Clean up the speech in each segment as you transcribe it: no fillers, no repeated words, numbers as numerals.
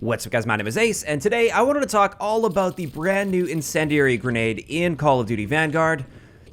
What's up guys, my name is Ace, and today I wanted to talk all about the brand new Incendiary Grenade in Call of Duty Vanguard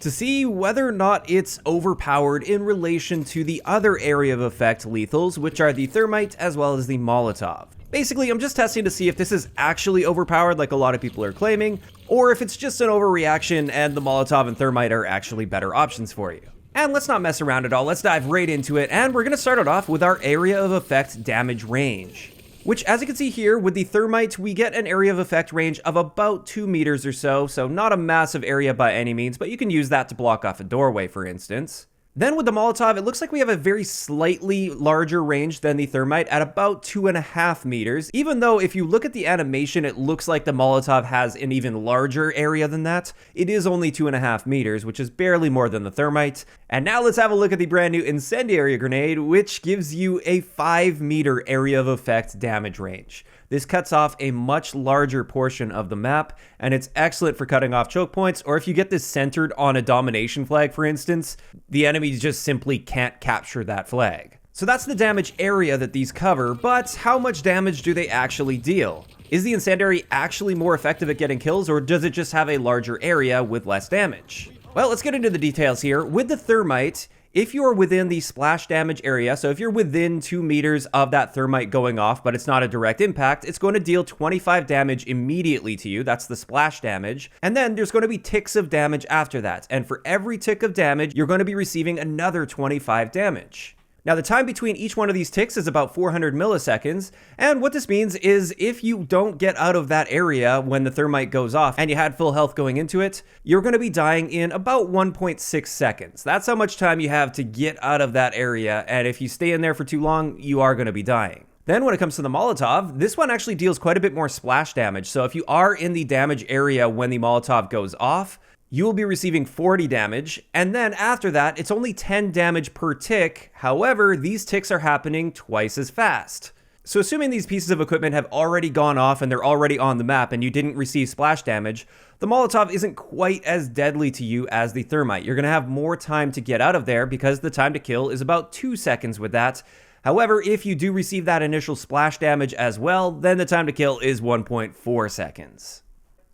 to see whether or not it's overpowered in relation to the other area of effect lethals, which are the Thermite as well as the Molotov. Basically, I'm just testing to see if this is actually overpowered like a lot of people are claiming, or if it's just an overreaction and the Molotov and Thermite are actually better options for you. And let's not mess around at all, let's dive right into it, and we're going to start it off with our area of effect damage range. Which, as you can see here, with the Thermite, we get an area of effect range of about 2 meters or so not a massive area by any means, but you can use that to block off a doorway, for instance. Then with the Molotov, it looks like we have a very slightly larger range than the Thermite at about 2.5 meters, even though if you look at the animation, it looks like the Molotov has an even larger area than that. It is only 2.5 meters, which is barely more than the Thermite. And now let's have a look at the brand new Incendiary Grenade, which gives you a 5-meter area of effect damage range. This cuts off a much larger portion of the map, and it's excellent for cutting off choke points, or if you get this centered on a domination flag, for instance, the enemy just simply can't capture that flag. So that's the damage area that these cover, but how much damage do they actually deal? Is the Incendiary actually more effective at getting kills, or does it just have a larger area with less damage? Well, let's get into the details here. With the Thermite, if you're within the splash damage area, so if you're within 2 meters of that Thermite going off, but it's not a direct impact, it's going to deal 25 damage immediately to you. That's the splash damage. And then there's going to be ticks of damage after that. And for every tick of damage, you're going to be receiving another 25 damage. Now, the time between each one of these ticks is about 400 milliseconds, and what this means is if you don't get out of that area when the Thermite goes off and you had full health going into it, you're going to be dying in about 1.6 seconds. That's how much time you have to get out of that area, and if you stay in there for too long, you are going to be dying. Then when it comes to the Molotov, this one actually deals quite a bit more splash damage, so if you are in the damage area when the Molotov goes off, you will be receiving 40 damage, and then after that, it's only 10 damage per tick. However, these ticks are happening twice as fast. So assuming these pieces of equipment have already gone off and they're already on the map and you didn't receive splash damage, the Molotov isn't quite as deadly to you as the Thermite. You're going to have more time to get out of there because the time to kill is about 2 seconds with that. However, if you do receive that initial splash damage as well, then the time to kill is 1.4 seconds.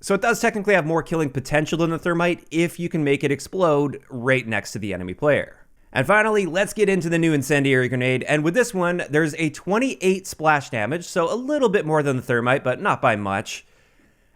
So it does technically have more killing potential than the Thermite if you can make it explode right next to the enemy player. And finally, let's get into the new Incendiary Grenade, and with this one, there's a 28 splash damage, so a little bit more than the Thermite, but not by much.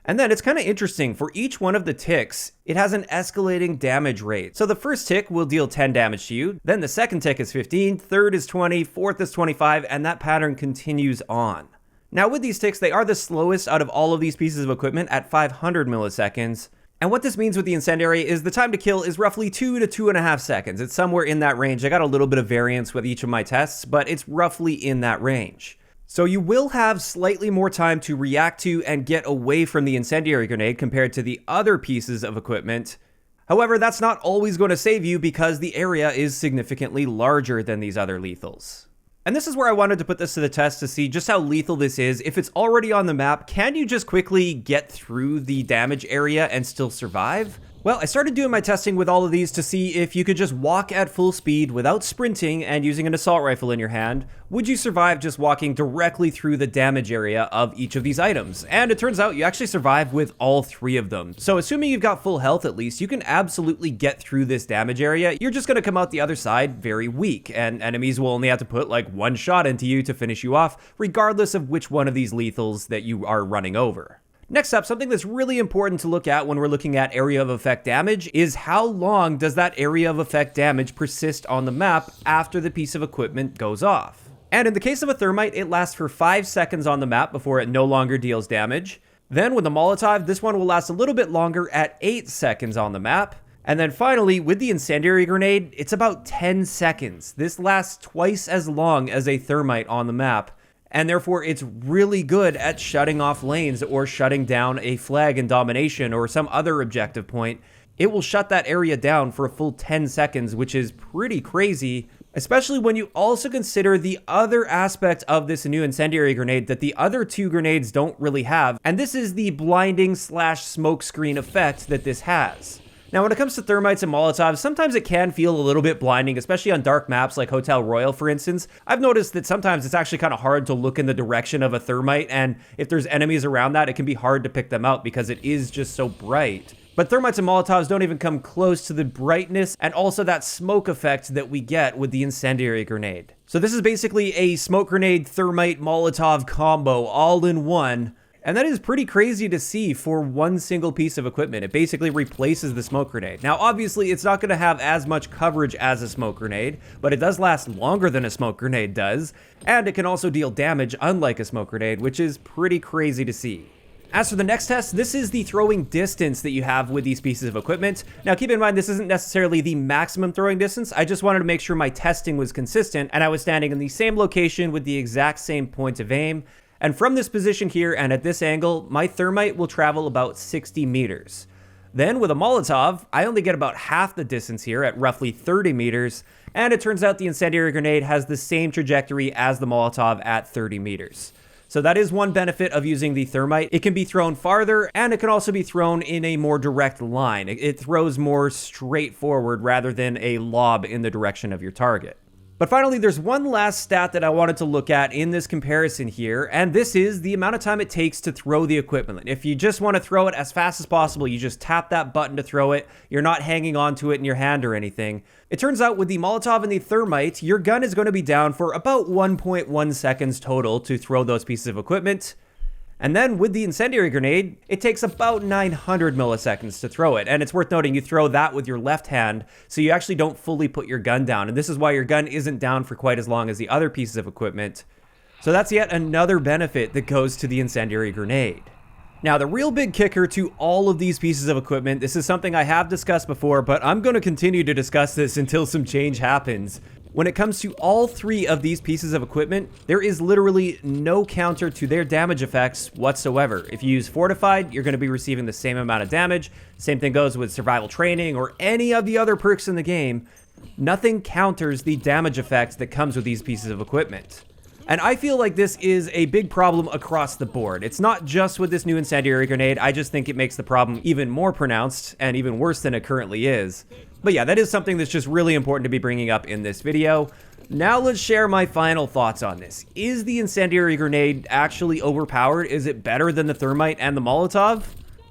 And then it's kind of interesting, for each one of the ticks, it has an escalating damage rate. So the first tick will deal 10 damage to you, then the second tick is 15, third is 20, fourth is 25, and that pattern continues on. Now with these ticks, they are the slowest out of all of these pieces of equipment at 500 milliseconds. And what this means with the Incendiary is the time to kill is roughly 2 to 2.5 seconds. It's somewhere in that range. I got a little bit of variance with each of my tests, but it's roughly in that range. So you will have slightly more time to react to and get away from the Incendiary Grenade compared to the other pieces of equipment. However, that's not always going to save you because the area is significantly larger than these other lethals. And this is where I wanted to put this to the test to see just how lethal this is. If it's already on the map, can you just quickly get through the damage area and still survive? Well, I started doing my testing with all of these to see if you could just walk at full speed without sprinting and using an assault rifle in your hand. Would you survive just walking directly through the damage area of each of these items? And it turns out you actually survive with all 3 of them. So assuming you've got full health at least, you can absolutely get through this damage area. You're just going to come out the other side very weak, and enemies will only have to put like 1 shot into you to finish you off, regardless of which one of these lethals that you are running over. Next up, something that's really important to look at when we're looking at area of effect damage is how long does that area of effect damage persist on the map after the piece of equipment goes off. And in the case of a Thermite, it lasts for 5 seconds on the map before it no longer deals damage. Then with the Molotov, this one will last a little bit longer at 8 seconds on the map. And then finally, with the Incendiary Grenade, it's about 10 seconds. This lasts twice as long as a Thermite on the map. And therefore, it's really good at shutting off lanes or shutting down a flag in domination or some other objective point. It will shut that area down for a full 10 seconds, which is pretty crazy, especially when you also consider the other aspect of this new Incendiary Grenade that the other 2 grenades don't really have, and this is the blinding / smoke screen effect that this has. Now, when it comes to thermites and molotovs, sometimes it can feel a little bit blinding, especially on dark maps like Hotel Royal, for instance. I've noticed that sometimes it's actually kind of hard to look in the direction of a thermite, and if there's enemies around that, it can be hard to pick them out because it is just so bright. But thermites and molotovs don't even come close to the brightness and also that smoke effect that we get with the incendiary grenade. So this is basically a smoke grenade thermite molotov combo all in one. And that is pretty crazy to see for one single piece of equipment. It basically replaces the smoke grenade. Now, obviously, it's not going to have as much coverage as a smoke grenade, but it does last longer than a smoke grenade does, and it can also deal damage unlike a smoke grenade, which is pretty crazy to see. As for the next test, this is the throwing distance that you have with these pieces of equipment. Now, keep in mind, this isn't necessarily the maximum throwing distance. I just wanted to make sure my testing was consistent, and I was standing in the same location with the exact same point of aim. And from this position here and at this angle, my thermite will travel about 60 meters. Then with a Molotov, I only get about half the distance here at roughly 30 meters, and it turns out the incendiary grenade has the same trajectory as the Molotov at 30 meters. So that is one benefit of using the thermite. It can be thrown farther, and it can also be thrown in a more direct line. It throws more straightforward rather than a lob in the direction of your target. But finally, there's one last stat that I wanted to look at in this comparison here, and this is the amount of time it takes to throw the equipment. If you just want to throw it as fast as possible, you just tap that button to throw it. You're not hanging onto it in your hand or anything. It turns out with the Molotov and the thermite, your gun is going to be down for about 1.1 seconds total to throw those pieces of equipment. And then with the incendiary grenade, it takes about 900 milliseconds to throw it. And it's worth noting you throw that with your left hand, so you actually don't fully put your gun down. And this is why your gun isn't down for quite as long as the other pieces of equipment. So that's yet another benefit that goes to the incendiary grenade. Now, the real big kicker to all of these pieces of equipment, this is something I have discussed before, but I'm going to continue to discuss this until some change happens. When it comes to all three of these pieces of equipment, there is literally no counter to their damage effects whatsoever. If you use Fortified, you're going to be receiving the same amount of damage. Same thing goes with Survival Training or any of the other perks in the game. Nothing counters the damage effect that comes with these pieces of equipment. And I feel like this is a big problem across the board. It's not just with this new incendiary grenade, I just think it makes the problem even more pronounced and even worse than it currently is. But yeah, that is something that's just really important to be bringing up in this video. Now let's share my final thoughts on this. Is the incendiary grenade actually overpowered? Is it better than the thermite and the Molotov?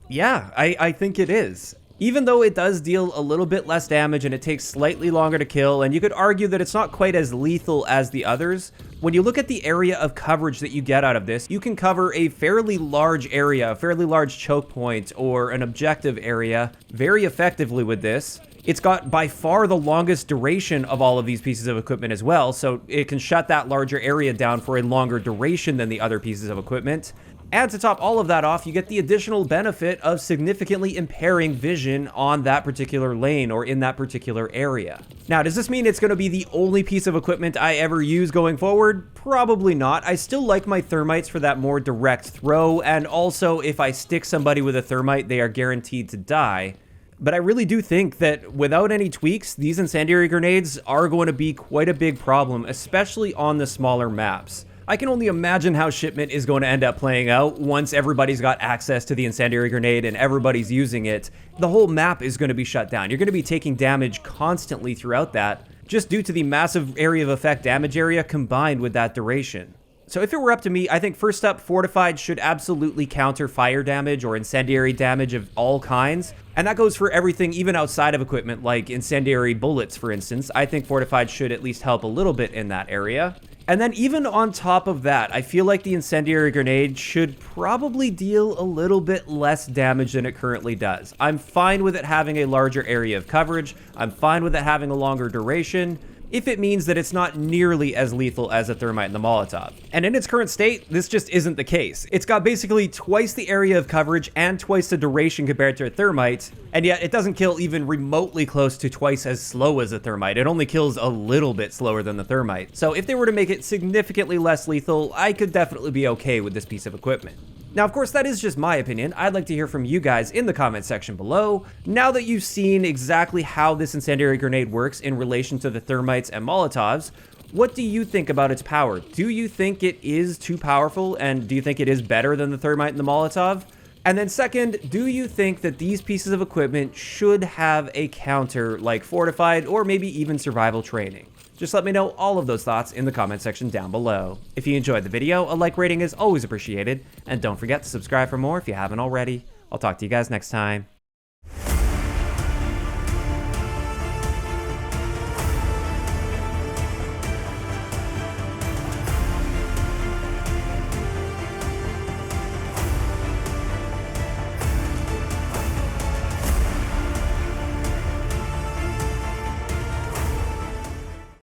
Yeah, I think it is. Even though it does deal a little bit less damage and it takes slightly longer to kill, and you could argue that it's not quite as lethal as the others, when you look at the area of coverage that you get out of this, you can cover a fairly large area, a fairly large choke point, or an objective area very effectively with this. It's got by far the longest duration of all of these pieces of equipment as well, so it can shut that larger area down for a longer duration than the other pieces of equipment. And to top all of that off, you get the additional benefit of significantly impairing vision on that particular lane or in that particular area. Now, does this mean it's going to be the only piece of equipment I ever use going forward? Probably not. I still like my thermites for that more direct throw, and also if I stick somebody with a thermite, they are guaranteed to die. But I really do think that without any tweaks, these incendiary grenades are going to be quite a big problem, especially on the smaller maps. I can only imagine how Shipment is going to end up playing out once everybody's got access to the incendiary grenade and everybody's using it. The whole map is going to be shut down. You're going to be taking damage constantly throughout that, just due to the massive area of effect damage area combined with that duration. So if it were up to me, I think first up, Fortified should absolutely counter fire damage or incendiary damage of all kinds. And that goes for everything even outside of equipment, like incendiary bullets, for instance. I think Fortified should at least help a little bit in that area. And then even on top of that, I feel like the incendiary grenade should probably deal a little bit less damage than it currently does. I'm fine with it having a larger area of coverage. I'm fine with it having a longer duration, if it means that it's not nearly as lethal as a thermite and the Molotov. And in its current state, this just isn't the case. It's got basically twice the area of coverage and twice the duration compared to a thermite, and yet it doesn't kill even remotely close to twice as slow as a thermite. It only kills a little bit slower than the thermite. So if they were to make it significantly less lethal, I could definitely be okay with this piece of equipment. Now, of course, that is just my opinion. I'd like to hear from you guys in the comment section below. Now that you've seen exactly how this incendiary grenade works in relation to the thermites and Molotovs, what do you think about its power? Do you think it is too powerful, and do you think it is better than the thermite and the Molotov? And then second, do you think that these pieces of equipment should have a counter like fortified or maybe even survival training? Just let me know all of those thoughts in the comment section down below. If you enjoyed the video, a like rating is always appreciated, and don't forget to subscribe for more if you haven't already. I'll talk to you guys next time.